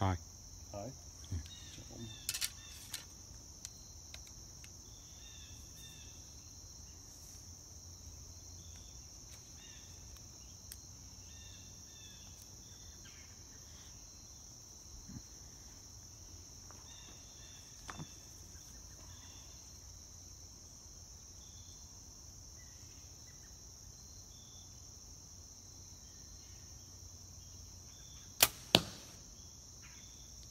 Hi. Hi. Yeah.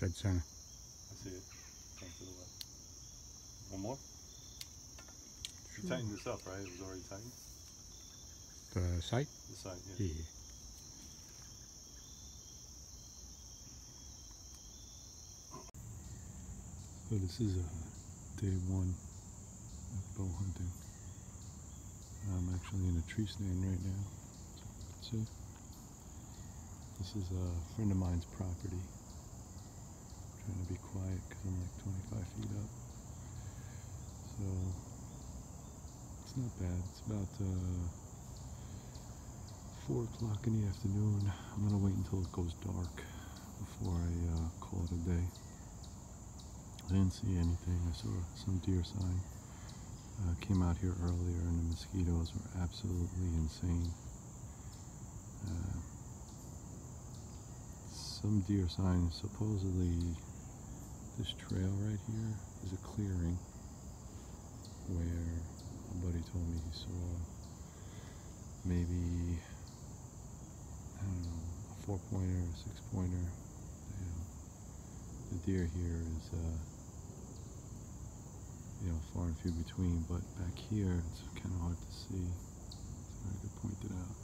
Dead center. I see it. Turn to the left. One more? You tightened this up, right? It was already tightened? The sight? The side, yeah. Yeah. So this is day one of bow hunting. I'm actually in a tree stand right now. So you can see. This is a friend of mine's property. I'm trying to be quiet because I'm like 25 feet up. So it's not bad. It's about 4 o'clock in the afternoon. I'm going to wait until it goes dark before I call it a day. I didn't see anything. I saw some deer sign. Came out here earlier and the mosquitoes were absolutely insane. Some deer sign. Supposedly this trail right here is a clearing where a buddy told me he saw maybe, I don't know, a 4-pointer, a 6-pointer. You know, the deer here is far and few between, but back here it's kind of hard to see. So I could point it out.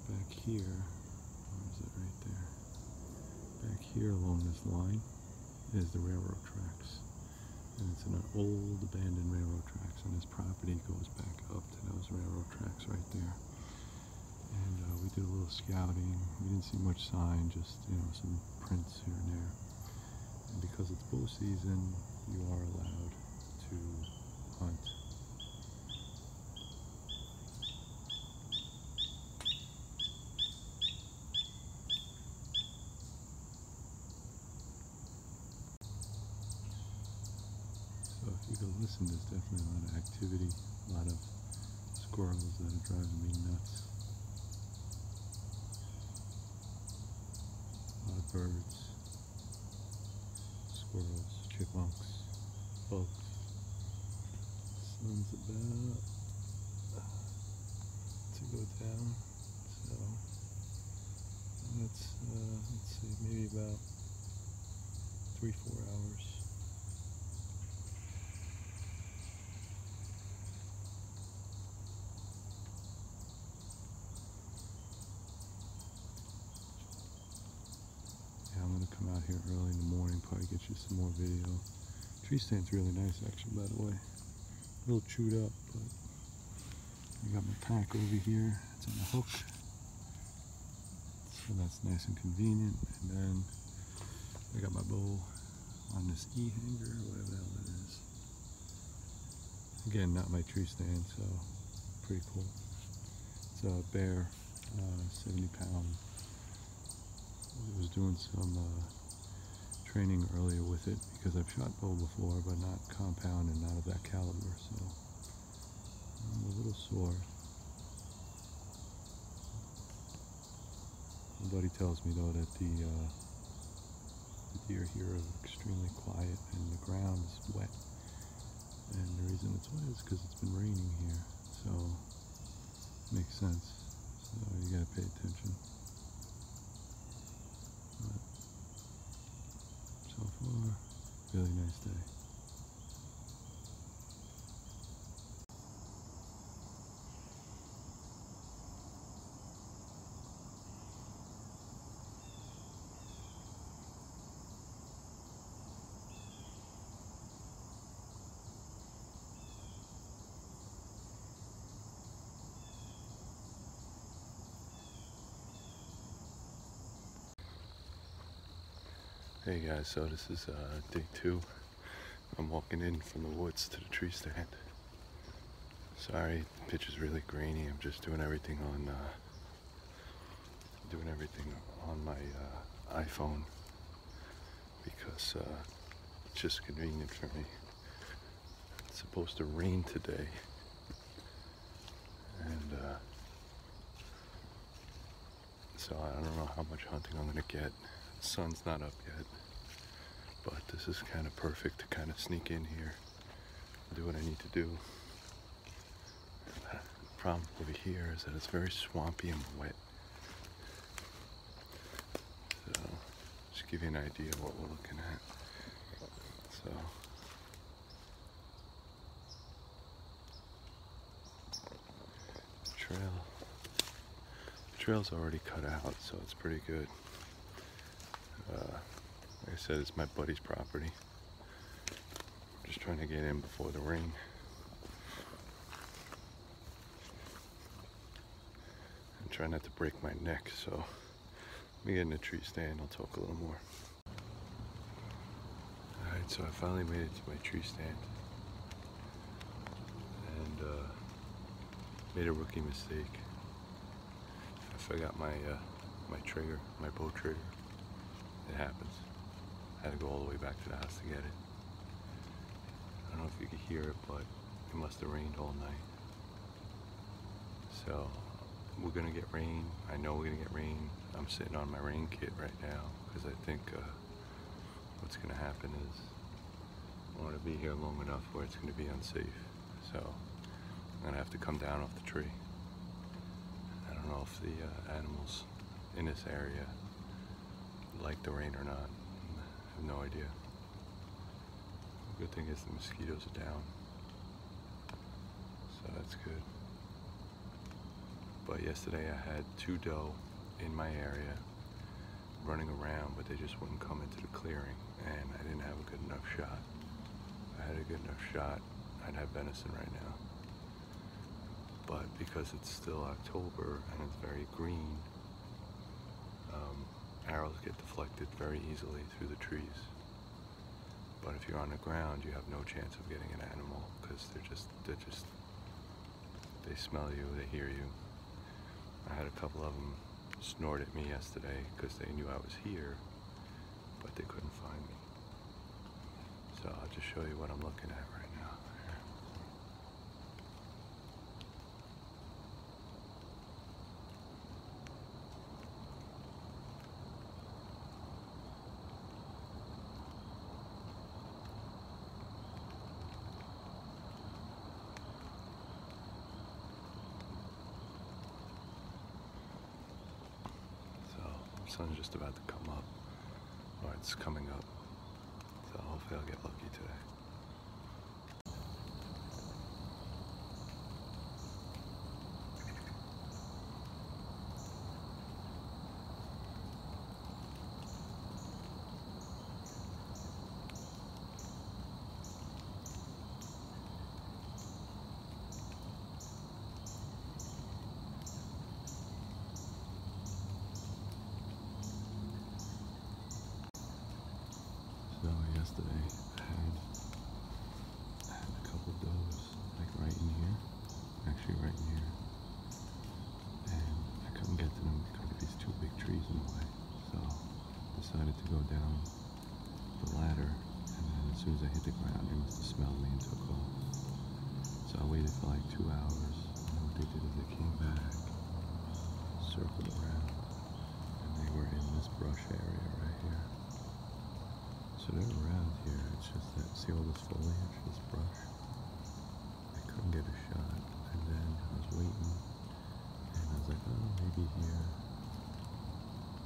Back here, where is it? Right there. Back here along this line is the railroad tracks, and it's an old abandoned railroad tracks, and this property goes back up to those railroad tracks right there. And we did a little scouting. We didn't see much sign, just some prints here and there. And because it's bow season, you are allowed to hunt. So if you go listen, there's definitely a lot of activity, a lot of squirrels that are driving me nuts. A lot of birds, squirrels, chipmunks, bugs. Sun's about to go down, so that's let's see, maybe about 3-4 hours. Yeah, I'm gonna come out here early in the morning, probably get you some more video. Tree stand's really nice, actually, by the way. A little chewed up, but I got my pack over here. It's on a hook, so that's nice and convenient. And then I got my bow on this E-hanger, whatever the hell that is. Again, not my tree stand, so pretty cool. It's a Bear, 70 pound. I was doing some training earlier with it because I've shot bow before, but not compound and not of that caliber, so I'm a little sore. My buddy tells me though that the deer here are extremely quiet and the ground is wet, and the reason it's wet is because it's been raining here, so it makes sense. So you gotta pay attention. But so far, really nice day. Hey guys, so this is day 2. I'm walking in from the woods to the tree stand. Sorry, the pitch is really grainy. I'm just doing everything on my iPhone. because it's just convenient for me. It's supposed to rain today, and so I don't know how much hunting I'm gonna get. The sun's not up yet, but this is kind of perfect to kind of sneak in here, do what I need to do. The problem over here is that it's very swampy and wet. So, just give you an idea of what we're looking at. So, the trail's already cut out, so it's pretty good. Like I said, it's my buddy's property. Just trying to get in before the rain. I'm trying not to break my neck, so let me get in the tree stand. I'll talk a little more. Alright, so I finally made it to my tree stand. And made a rookie mistake. I forgot my my trigger, my bow trigger. It happens. I had to go all the way back to the house to get it. I don't know if you could hear it, but it must have rained all night. So we're gonna get rain. I know we're gonna get rain. I'm sitting on my rain kit right now because I think what's gonna happen is I want to be here long enough where it's gonna be unsafe. So I'm gonna have to come down off the tree. I don't know if the animals in this area like the rain or not. I have no idea. The good thing is the mosquitoes are down, so that's good. But yesterday I had 2 doe in my area running around, but they just wouldn't come into the clearing, and I didn't have a good enough shot. If I had a good enough shot, I'd have venison right now. But because it's still October and it's very green, arrows get deflected very easily through the trees. But if you're on the ground, you have no chance of getting an animal because they smell you, they hear you. I had a couple of them snort at me yesterday because they knew I was here, but they couldn't find me. So I'll just show you what I'm looking at right now. The sun's just about to come up, or it's coming up, so hopefully I'll get lucky today. So yesterday I had a couple does like right in here, actually right in here, and I couldn't get to them because of these 2 big trees in the way. So I decided to go down the ladder, and then as soon as I hit the ground, they must have smelled me and took off. So I waited for like 2 hours, and what they did is they came back, circled around, and they were in this brush area right here. So they're around here, it's just that, see all this foliage, this brush? I couldn't get a shot, and then I was waiting, and I was like, oh, maybe here.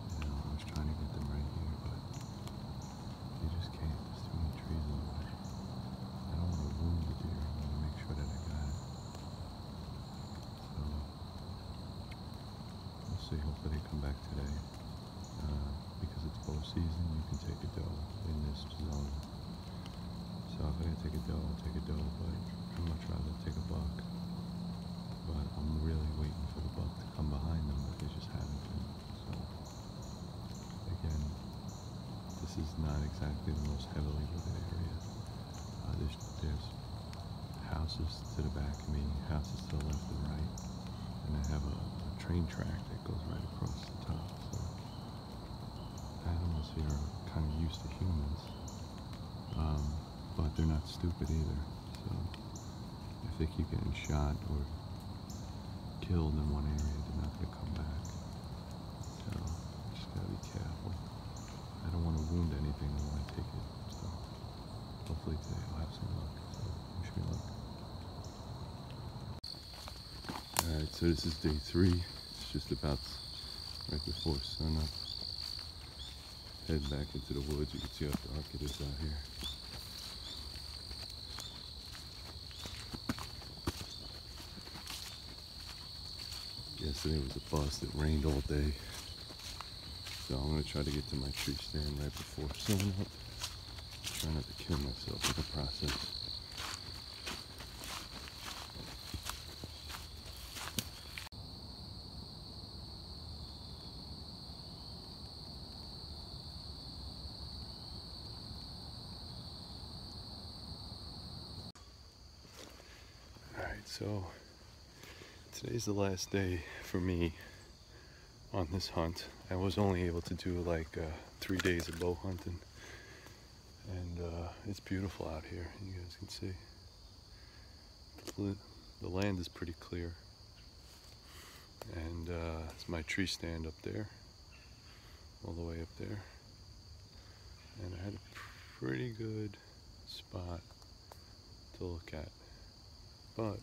You know, I was trying to get them right here, but you just can't, there's too many trees in the way. I don't want to wound the deer, I want to make sure that I got it. So, we'll see, hopefully they come back today. Because it's bow season, you can take a doe in this zone. So if I can take a doe, I'll take a doe, but I'd much rather take a buck. But I'm really waiting for the buck to come behind them, but they just haven't been. So, again, this is not exactly the most heavily wooded area. There's houses to the back of me, houses to the left and right, and I have a train track that goes right across the top. So animals here are kind of used to humans, but they're not stupid either. So if they keep getting shot or killed in one area, they're not going to come back. So just gotta be careful. I don't want to wound anything when I take it. So hopefully today I'll have some luck. So wish me luck. Alright, so this is day 3. It's just about right before sunup. Head back into the woods. You can see how dark it is out here. Yesterday was a bust. It rained all day. So I'm going to try to get to my tree stand right before sunup. Try not to kill myself in the process. Alright, so today's the last day for me on this hunt. I was only able to do like 3 days of bow hunting, and it's beautiful out here. You guys can see the land is pretty clear, and it's my tree stand up there, all the way up there, and I had a pretty good spot to look at, but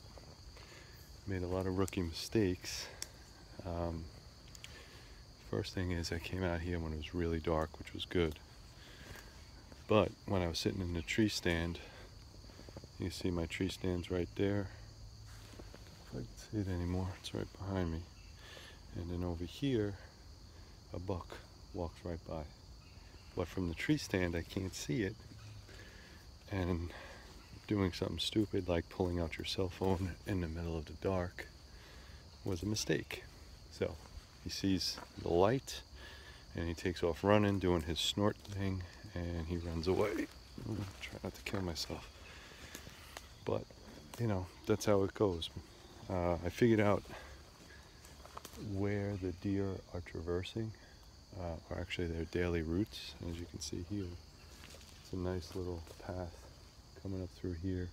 made a lot of rookie mistakes. First thing is I came out here when it was really dark, which was good. But when I was sitting in the tree stand, you see my tree stand's right there. If I can see it anymore, it's right behind me. And then over here, a buck walks right by. But from the tree stand, I can't see it. And doing something stupid like pulling out your cell phone in the middle of the dark was a mistake. So he sees the light and he takes off running, doing his snort thing, and he runs away. Try not to kill myself. But, you know, that's how it goes. I figured out where the deer are traversing, or actually their daily routes. As you can see here, it's a nice little path coming up through here.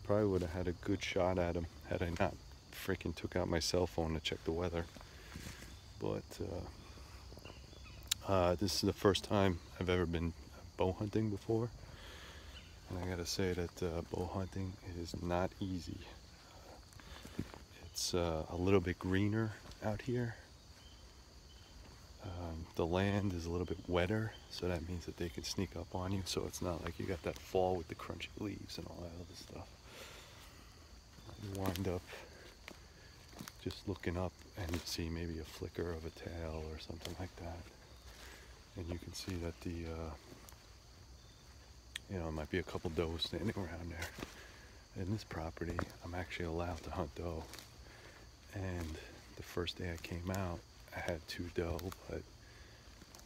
Probably would have had a good shot at him had I not freaking took out my cell phone to check the weather. But this is the first time I've ever been bow hunting before, and I gotta say that bow hunting is not easy. It's a little bit greener out here. The land is a little bit wetter, so that means that they can sneak up on you, so it's not like you got that fall with the crunchy leaves and all that other stuff. You wind up just looking up and you see maybe a flicker of a tail or something like that, and you can see that the you know, it might be a couple does standing around there. In this property, I'm actually allowed to hunt doe, and the first day I came out, I had 2 doe, but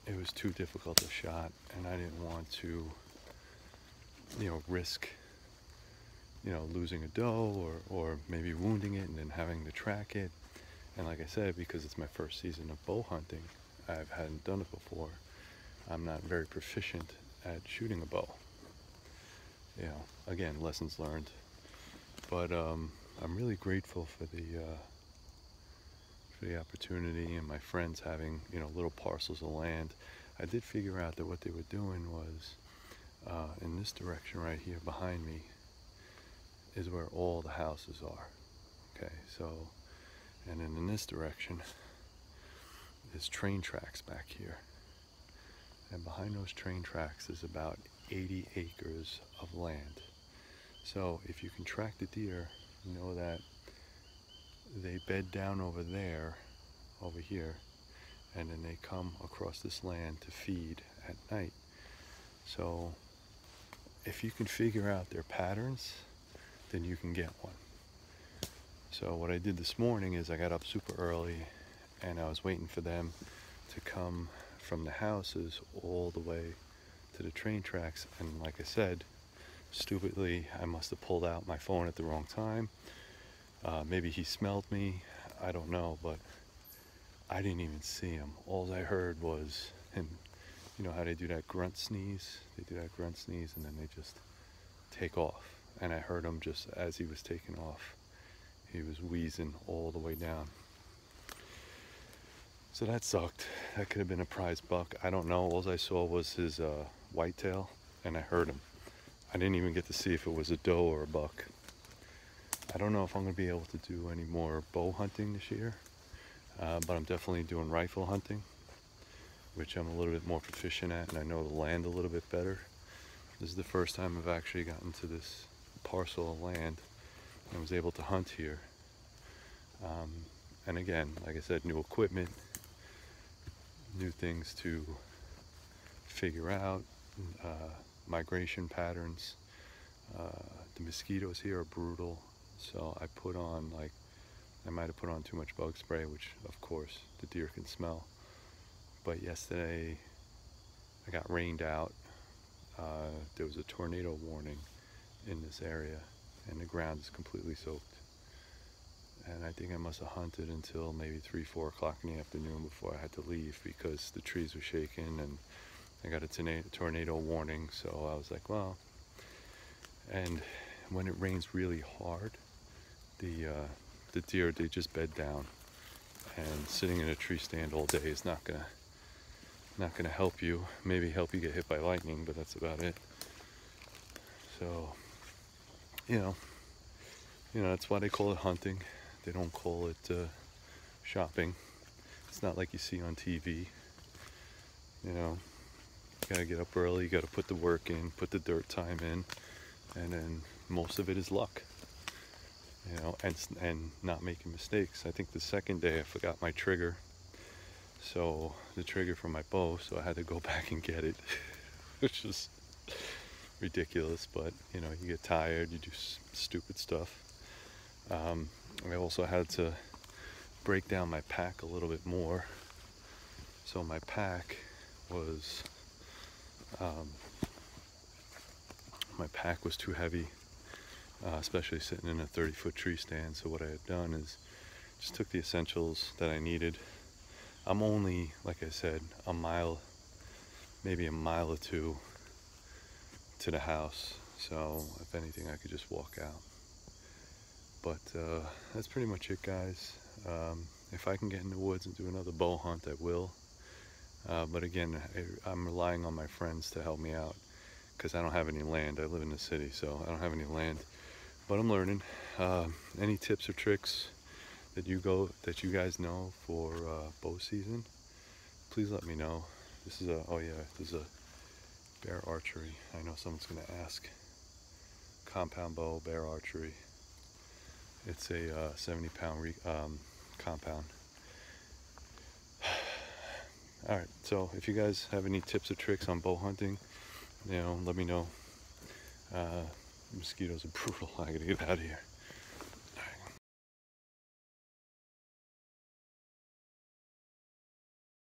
it was too difficult a shot, and I didn't want to, you know, risk, you know, losing a doe or maybe wounding it and then having to track it. And like I said, because it's my first season of bow hunting, I hadn't done it before. I'm not very proficient at shooting a bow. You know, again, lessons learned. But I'm really grateful for the opportunity and my friends having, you know, little parcels of land. I did figure out that what they were doing was in this direction right here behind me is where all the houses are. Okay, so, and then in this direction is train tracks back here, and behind those train tracks is about 80 acres of land. So if you can track the deer, you know that they bed down over there, over here, and then they come across this land to feed at night. So if you can figure out their patterns, then you can get one. So what I did this morning is I got up super early and I was waiting for them to come from the houses all the way to the train tracks, and like I said, stupidly I must have pulled out my phone at the wrong time. Maybe he smelled me, I don't know, but I didn't even see him. All I heard was him you know how they do that grunt sneeze? They do that grunt sneeze and then they just take off. And I heard him just as he was taking off. He was wheezing all the way down. So that sucked. That could have been a prize buck. I don't know. All I saw was his whitetail, and I heard him. I didn't even get to see if it was a doe or a buck. I don't know if I'm going to be able to do any more bow hunting this year, but I'm definitely doing rifle hunting, which I'm a little bit more proficient at, and I know the land a little bit better. This is the first time I've actually gotten to this parcel of land and was able to hunt here. And again, like I said, new equipment, new things to figure out, migration patterns. The mosquitoes here are brutal, so I put on, like, I might have put on too much bug spray, which of course the deer can smell. But yesterday I got rained out. There was a tornado warning in this area and the ground is completely soaked. And I think I must have hunted until maybe 3-4 o'clock in the afternoon before I had to leave because the trees were shaking and I got a tornado warning. So I was like, well, and when it rains really hard, the deer, they just bed down, and sitting in a tree stand all day is not gonna help you. Maybe help you get hit by lightning, but that's about it. So, you know, that's why they call it hunting. They don't call it shopping. It's not like you see on TV. You know, you gotta get up early, you gotta put the work in, put the dirt time in, and then most of it is luck. You know, and not making mistakes. I think the second day I forgot my trigger. So the trigger for my bow, so I had to go back and get it, which is ridiculous, but you know, you get tired, you do stupid stuff. I also had to break down my pack a little bit more. So my pack was too heavy, especially sitting in a 30-foot tree stand. So what I had done is just took the essentials that I needed. I'm only, like I said, a mile, maybe a mile or two to the house. So if anything, I could just walk out. But that's pretty much it, guys. If I can get in the woods and do another bow hunt, I will. But again, I'm relying on my friends to help me out because I don't have any land. I live in the city, so I don't have any land. But I'm learning. Any tips or tricks that you guys know for bow season, please let me know. This is a bear archery. I know someone's going to ask. Compound bow, bear archery. It's a 70-pound compound. All right, so if you guys have any tips or tricks on bow hunting, let me know. Mosquitoes are brutal. I gotta get out of here.